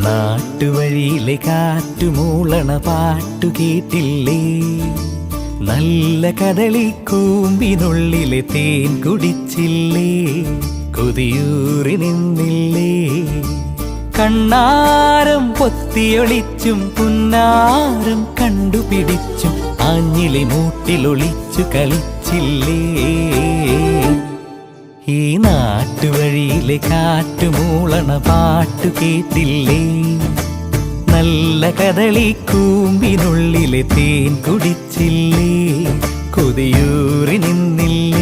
നാട്ടുവഴിയിലെ കാറ്റുമൂളണ പാട്ടു കേട്ടില്ലേ? നല്ല കദളിക്കൂമ്പിനുള്ളിലെ തേൻ കുടിച്ചില്ലേ? കൊതിയൂറി നിന്നില്ലേ? കണ്ണാരം പൊത്തിയൊളിച്ചും പുന്നാരം കണ്ടുപിടിച്ചും ആഞ്ഞിലി മൂട്ടിലൊളിച്ചു കളിച്ചില്ലേ? ഈ നാട്ടുവഴിയിലെ കാറ്റുമൂളണ പാട്ടു കേട്ടില്ലേ? നല്ല കദളിക്കൂമ്പിനുള്ളിലെ തേൻ കുടിച്ചില്ലേ? കൊതിയൂറി നിന്നില്ലേ?